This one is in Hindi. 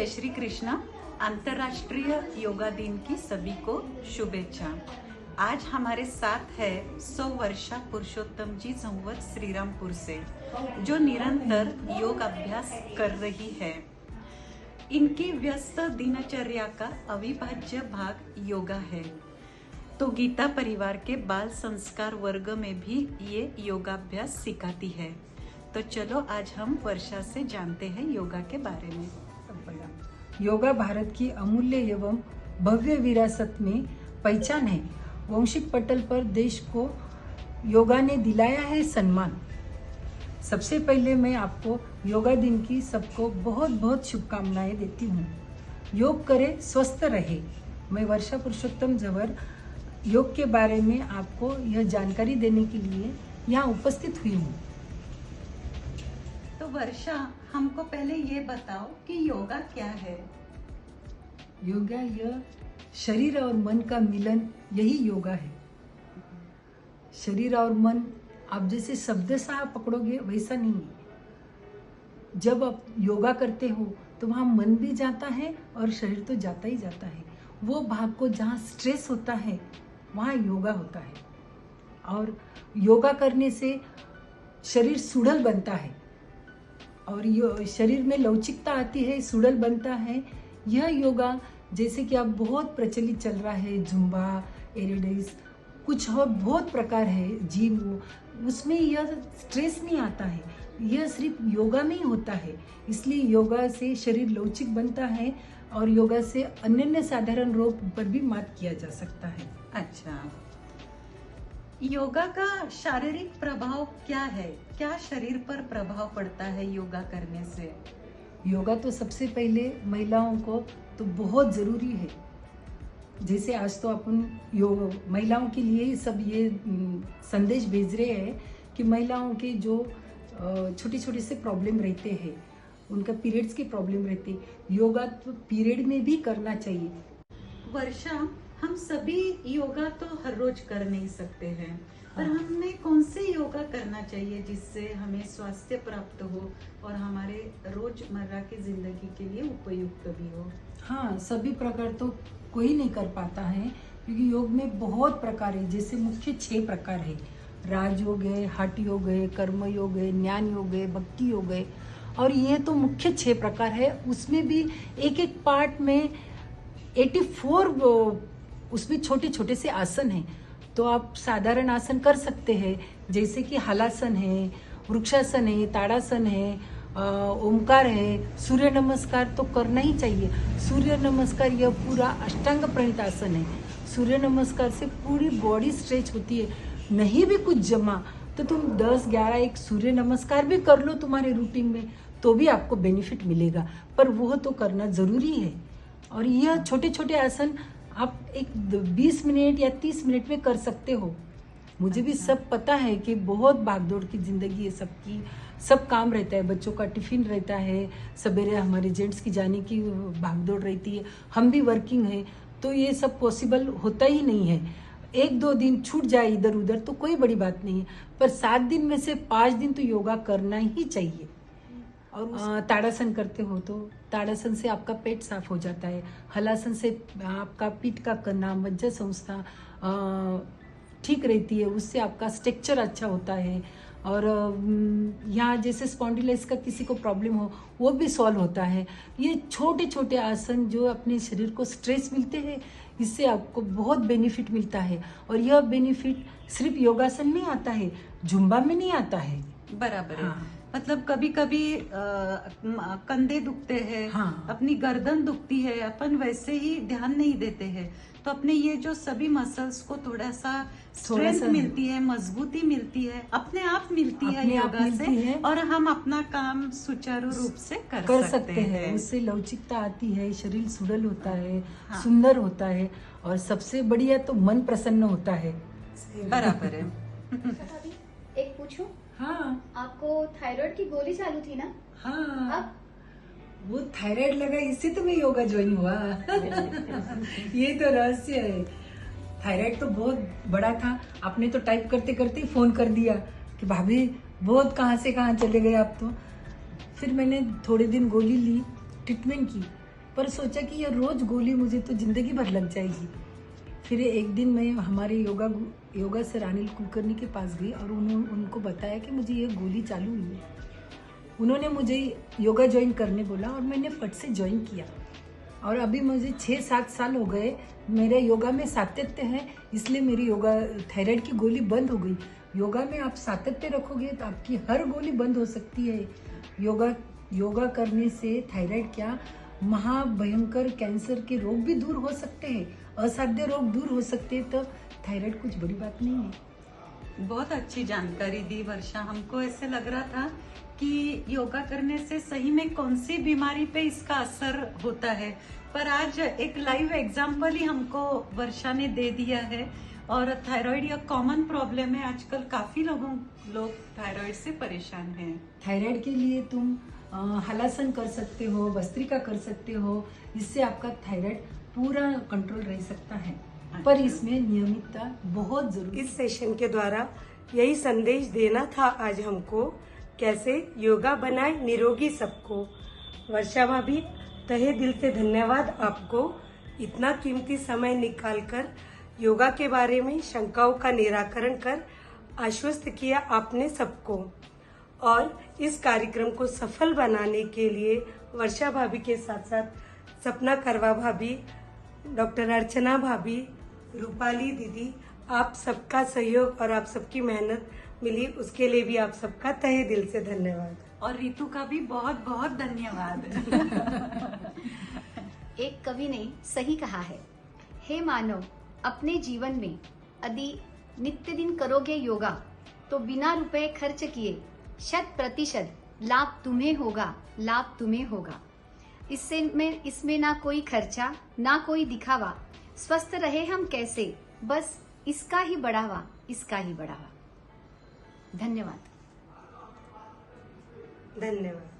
जय श्री कृष्णा। अंतर्राष्ट्रीय योगा दिन की सभी को शुभेच्छा। आज हमारे साथ है 100 वर्षा पुरुषोत्तम जी संवत श्रीरामपुर से, जो निरंतर योग अभ्यास कर रही है। इनकी व्यस्त दिनचर्या का अविभाज्य भाग योगा है। तो गीता परिवार के बाल संस्कार वर्ग में भी ये योगाभ्यास सिखाती है। तो चलो आज हम वर्षा से जानते हैं योगा के बारे में। योगा भारत की अमूल्य एवं भव्य विरासत में पहचान है। वंशिक पटल पर देश को योगा ने दिलाया है सम्मान। सबसे पहले मैं आपको योगा दिन की सबको बहुत बहुत शुभकामनाएं देती हूँ। योग करे, स्वस्थ रहे। मैं वर्षा पुरुषोत्तम जवर योग के बारे में आपको यह जानकारी देने के लिए यहाँ उपस्थित हुई हूँ। तो वर्षा, हमको पहले ये बताओ कि योगा क्या है। योगा यह शरीर और मन का मिलन, यही योगा है। शरीर और मन आप जैसे शब्द सा पकड़ोगे वैसा नहीं है। जब आप योगा करते हो तो वहाँ मन भी जाता है और शरीर तो जाता ही जाता है। वो भाग को जहाँ स्ट्रेस होता है वहाँ योगा होता है। और योगा करने से शरीर सुडल बनता है और शरीर में लवचिकता आती है, सुडल बनता है। यह योगा जैसे कि अब बहुत प्रचलित चल रहा है, जुम्बा, एरोबिक्स, कुछ और बहुत प्रकार है, जिम, उसमें यह स्ट्रेस नहीं आता है। यह सिर्फ योगा में ही होता है। इसलिए योगा से शरीर लवचिक बनता है और योगा से अन्य साधारण रोग पर भी मात किया जा सकता है। अच्छा, योगा का शारीरिक प्रभाव क्या है? क्या शरीर पर प्रभाव पड़ता है योगा करने से? योगा तो सबसे पहले महिलाओं को तो बहुत जरूरी है। जैसे आज तो अपन योग महिलाओं के लिए सब ये संदेश भेज रहे हैं कि महिलाओं के जो छोटे छोटे से प्रॉब्लम रहते हैं, उनका पीरियड्स की प्रॉब्लम रहती है, योगा तो पीरियड में भी करना चाहिए। वर्षा, हम सभी योगा तो हर रोज कर नहीं सकते हैं, पर हमें कौन से योगा करना चाहिए जिससे हमें स्वास्थ्य प्राप्त हो और हमारे रोजमर्रा की जिंदगी के लिए उपयुक्त भी हो? हाँ, सभी प्रकार तो कोई नहीं कर पाता है, क्योंकि योग में बहुत प्रकार है। जैसे मुख्य 6 प्रकार है। राजयोग है, हठ योग है, कर्म योग है, ज्ञान योग है, भक्ति योग है। और ये तो मुख्य 6 प्रकार है। उसमें भी एक एक पार्ट में 84 उसमें छोटे छोटे से आसन हैं। तो आप साधारण आसन कर सकते हैं, जैसे कि हलासन है, वृक्षासन है, ताड़ासन है, ओमकार है, सूर्य नमस्कार तो करना ही चाहिए। सूर्य नमस्कार यह पूरा अष्टांग प्रणीत आसन है। सूर्य नमस्कार से पूरी बॉडी स्ट्रेच होती है। नहीं भी कुछ जमा तो तुम 10-11 एक सूर्य नमस्कार भी कर लो तुम्हारे रूटीन में, तो भी आपको बेनिफिट मिलेगा। पर वो तो करना जरूरी है। और यह छोटे छोटे आसन आप एक 20 मिनट या 30 मिनट में कर सकते हो। मुझे भी सब पता है कि बहुत भागदौड़ की जिंदगी है सबकी, सब काम रहता है, बच्चों का टिफिन रहता है, सवेरे हमारे जेंट्स की जाने की भागदौड़ रहती है, हम भी वर्किंग है, तो ये सब पॉसिबल होता ही नहीं है। 1-2 दिन छूट जाए इधर उधर तो कोई बड़ी बात नहीं है, पर 7 दिन में से 5 दिन तो योगा करना ही चाहिए। और ताड़ासन करते हो तो ताड़ासन से आपका पेट साफ हो जाता है। हलासन से आपका पीठ का कन्ना, मज्जा संस्था ठीक रहती है, उससे आपका स्ट्रक्चर अच्छा होता है। और यहाँ जैसे स्पॉन्डिलाइटिस का किसी को प्रॉब्लम हो वो भी सॉल्व होता है। ये छोटे छोटे आसन जो अपने शरीर को स्ट्रेस मिलते हैं, इससे आपको बहुत बेनिफिट मिलता है। और यह बेनिफिट सिर्फ योगासन में आता है, जुम्बा में नहीं आता है। बराबर है। हाँ। मतलब कभी कभी कंधे दुखते हैं, हाँ, अपनी गर्दन दुखती है, अपन वैसे ही ध्यान नहीं देते हैं, तो अपने ये जो सभी मसल्स को थोड़ा सा स्ट्रेंथ मिलती है, मजबूती मिलती है, अपने आप मिलती है योगा से, और हम अपना काम सुचारू रूप से कर सकते हैं। उससे लवचिकता आती है, शरीर सुडल होता है, हाँ, सुंदर होता है, और सबसे बढ़िया तो मन प्रसन्न होता है। बराबर है। एक पूछूं? हाँ, आपको थायराइड की गोली चालू थी ना? हाँ, अब वो थायराइड लगा, इससे तो मैं योगा ज्वाइन हुआ। ये तो रहस्य है। थायराइड तो बहुत बड़ा था। आपने तो टाइप करते करते ही फोन कर दिया कि भाभी बहुत कहाँ से कहाँ चले गए आप तो। फिर मैंने थोड़े दिन गोली ली, ट्रीटमेंट की, पर सोचा कि ये रोज गोली मुझे तो जिंदगी भर लग जाएगी। फिर एक दिन मैं हमारे योगा सर अनिल कुलकर्णी के पास गई और उनको बताया कि मुझे ये गोली चालू हुई है। उन्होंने मुझे योगा ज्वाइन करने बोला और मैंने फट से ज्वाइन किया और अभी मुझे 6-7 साल हो गए। मेरे योगा में सातत्य है, इसलिए मेरी योगा थायराइड की गोली बंद हो गई। योगा में आप सातत्य रखोगे तो आपकी हर गोली बंद हो सकती है। योगा करने से थायराइड क्या, महाभयंकर कैंसर के रोग भी दूर हो सकते हैं, असाध्य रोग दूर हो सकते हैं। तो थायराइड कुछ बड़ी बात नहीं है। बहुत अच्छी जानकारी दी वर्षा। हमको ऐसे लग रहा था कि योगा करने से सही में कौन सी बीमारी पे इसका असर होता है, पर आज एक लाइव एग्जाम्पल ही हमको वर्षा ने दे दिया है। और थायराइड या कॉमन प्रॉब्लम है, आजकल काफी लोग थायराइड से परेशान हैं। थायराइड के लिए तुम हलासन कर सकते हो, भस्त्रिका कर सकते हो, इससे आपका थायराइड पूरा कंट्रोल रह सकता है। पर इसमें नियमितता बहुत जरूरी है। इस सेशन के द्वारा यही संदेश देना था आज हमको, कैसे योगा बनाए निरोगी सबको। वर्षा भाभी, तहे दिल से धन्यवाद आपको, इतना कीमती समय निकालकर योगा के बारे में शंकाओं का निराकरण कर आश्वस्त किया आपने सबको। और इस कार्यक्रम को सफल बनाने के लिए वर्षा भाभी के साथ साथ सपना करवा भाभी, डॉक्टर अर्चना भाभी, रूपाली दीदी, आप सबका सहयोग और आप सबकी मेहनत मिली, उसके लिए भी आप सबका तहे दिल से धन्यवाद। और रितु का भी बहुत बहुत धन्यवाद। एक कवि ने सही कहा है, हे मानव, अपने जीवन में यदि नित्य दिन करोगे योगा तो बिना रुपए खर्च किए 100% लाभ तुम्हें होगा, लाभ तुम्हें होगा। इसमें ना कोई खर्चा, ना कोई दिखावा, स्वस्थ रहे हम कैसे, बस इसका ही बढ़ावा, इसका ही बढ़ावा। धन्यवाद। धन्यवाद।